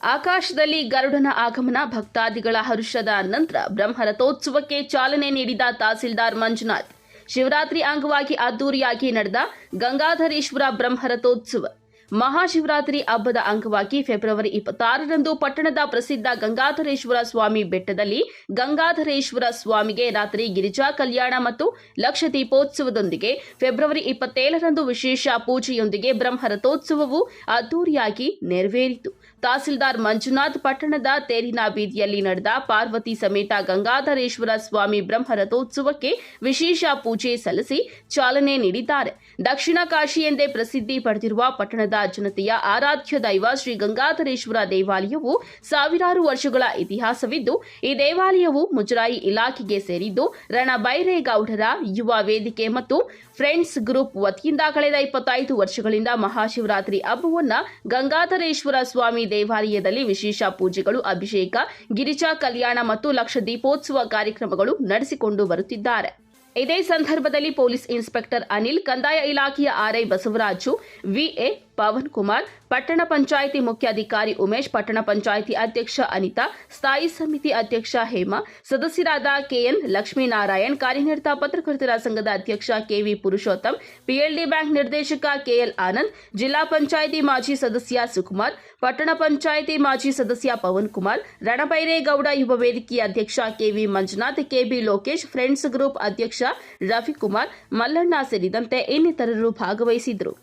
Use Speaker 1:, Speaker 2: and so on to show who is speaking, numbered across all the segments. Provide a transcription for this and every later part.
Speaker 1: ಆಕಾಶದಲ್ಲಿ ಗರುಡನ ಆಗಮನ, ಭಕ್ತಾದಿಗಳ ಹರ್ಷದ ನಂತರ ಬ್ರಹ್ಮರಥೋತ್ಸವಕ್ಕೆ ಚಾಲನೆ ನೀಡಿದ ತಹಸೀಲ್ದಾರ್ ಮಂಜುನಾಥ್. ಶಿವರಾತ್ರಿ ಅಂಗವಾಗಿ ಅದ್ದೂರಿಯಾಗಿ ನಡೆದ ಗಂಗಾಧರೇಶ್ವರ ಬ್ರಹ್ಮರಥೋತ್ಸವ. ಮಹಾಶಿವರಾತ್ರಿ ಹಬ್ಬದ ಅಂಗವಾಗಿ ಫೆಬ್ರವರಿ 26ರಂದು ಪಟ್ಟಣದ ಪ್ರಸಿದ್ಧ ಗಂಗಾಧರೇಶ್ವರ ಸ್ವಾಮಿ ಬೆಟ್ಟದಲ್ಲಿ ಗಂಗಾಧರೇಶ್ವರ ಸ್ವಾಮಿಗೆ ರಾತ್ರಿ ಗಿರಿಜಾ ಕಲ್ಯಾಣ ಮತ್ತು ಲಕ್ಷ ದೀಪೋತ್ಸವದೊಂದಿಗೆ ಫೆಬ್ರವರಿ 27ರಂದು ವಿಶೇಷ ಪೂಜೆಯೊಂದಿಗೆ ಬ್ರಹ್ಮರಥೋತ್ಸವವು ಅದ್ದೂರಿಯಾಗಿ ನೆರವೇರಿತು. ತಹಸೀಲ್ದಾರ್ ಮಂಜುನಾಥ್ ಪಟ್ಟಣದ ತೇರಿನ ಬೀದಿಯಲ್ಲಿ ನಡೆದ ಪಾರ್ವತಿ ಸಮೇತ ಗಂಗಾಧರೇಶ್ವರ ಸ್ವಾಮಿ ಬ್ರಹ್ಮರಥೋತ್ಸವಕ್ಕೆ ವಿಶೇಷ ಪೂಜೆ ಸಲ್ಲಿಸಿ ಚಾಲನೆ ನೀಡಿದ್ದಾರೆ. ದಕ್ಷಿಣ ಕಾಶಿ ಎಂದೇ ಪ್ರಸಿದ್ಧಿ ಪಡೆದಿರುವ ಪಟ್ಟಣದ ಜನತೆಯ ಆರಾಧ್ಯ ದೈವ ಶ್ರೀ ಗಂಗಾಧರೇಶ್ವರ ದೇವಾಲಯವು ಸಾವಿರಾರು ವರ್ಷಗಳ ಇತಿಹಾಸವಿದ್ದು, ಈ ದೇವಾಲಯವು ಮುಜರಾಯಿ ಇಲಾಖೆಗೆ ಸೇರಿದ್ದು, ರಣಬೈರೇಗೌಡರ ಯುವ ವೇದಿಕೆ ಮತ್ತು ಫ್ರೆಂಡ್ಸ್ ಗ್ರೂಪ್ ವತಿಯಿಂದ ಕಳೆದ 25 ವರ್ಷಗಳಿಂದ ಮಹಾಶಿವರಾತ್ರಿ ಹಬ್ಬವನ್ನು ಗಂಗಾಧರೇಶ್ವರ ಸ್ವಾಮಿ ದೇವಾಲಯದಲ್ಲಿ ವಿಶೇಷ ಪೂಜೆಗಳು, ಅಭಿಷೇಕ, ಗಿರಿಜಾ ಕಲ್ಯಾಣ ಮತ್ತು ಲಕ್ಷ ದೀಪೋತ್ಸವ ಕಾರ್ಯಕ್ರಮಗಳು ನಡೆಸಿಕೊಂಡು ಬರುತ್ತಿದ್ದಾರೆ. ಇದೇ ಸಂದರ್ಭದಲ್ಲಿ ಪೊಲೀಸ್ ಇನ್ಸ್ಪೆಕ್ಟರ್ ಅನಿಲ್, ಕಂದಾಯ ಇಲಾಖೆಯ ಆರ್ಐ ಬಸವರಾಜು, ವಿಎ ಪವನ್ ಕುಮಾರ್, ಪಟ್ಟಣ ಪಂಚಾಯಿತಿ ಮುಖ್ಯಾಧಿಕಾರಿ ಉಮೇಶ್, ಪಟ್ಟಣ ಪಂಚಾಯಿತಿ ಅಧ್ಯಕ್ಷ ಅನಿತಾ, ಸ್ಥಾಯಿ ಸಮಿತಿ ಅಧ್ಯಕ್ಷ ಹೇಮಾ, ಸದಸ್ಯರಾದ ಕೆಎನ್ ಲಕ್ಷ್ಮೀನಾರಾಯಣ್, ಕಾರ್ಯನಿರತ ಪತ್ರಕರ್ತರ ಸಂಘದ ಅಧ್ಯಕ್ಷ ಕೆವಿ ಪುರುಷೋತ್ತಮ್, ಪಿಎಲ್ಡಿ ಬ್ಯಾಂಕ್ ನಿರ್ದೇಶಕ ಕೆಎಲ್ ಆನಂದ್, ಜಿಲ್ಲಾ ಪಂಚಾಯಿತಿ ಮಾಜಿ ಸದಸ್ಯ ಸುಕುಮಾರ್, ಪಟ್ಟಣ ಪಂಚಾಯಿತಿ ಮಾಜಿ ಸದಸ್ಯ ಪವನ್ ಕುಮಾರ್, ರಣಬೈರೇಗೌಡ ಯುವ ವೇದಿಕೆಯ ಅಧ್ಯಕ್ಷ KV Manjunath, KB Lokesh, friends group ಅಧ್ಯಕ್ಷ ರವಿಕುಮಾರ್, ಮಲ್ಲಣ್ಣ ಸೇರಿದಂತೆ ಇನ್ನಿತರರು ಭಾಗವಹಿಸಿದ್ದರು.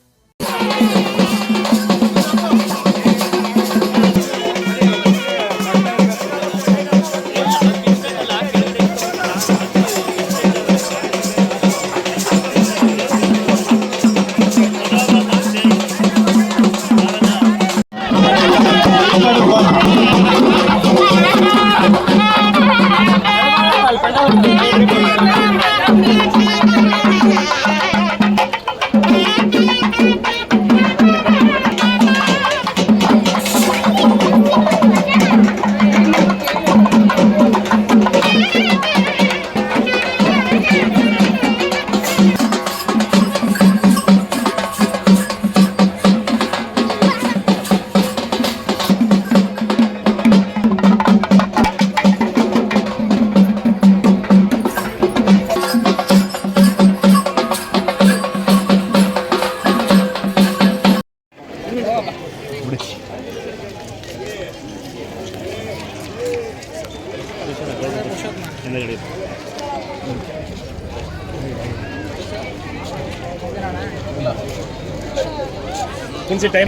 Speaker 2: Thank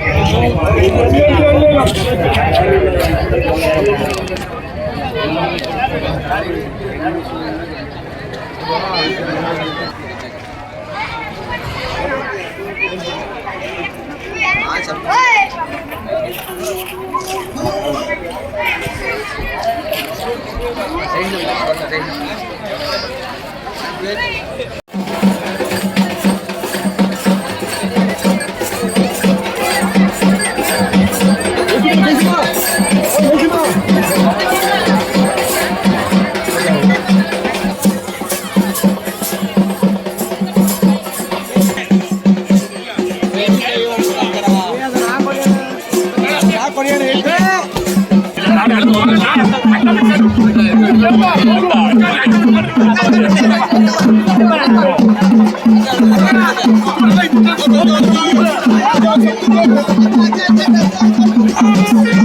Speaker 2: you.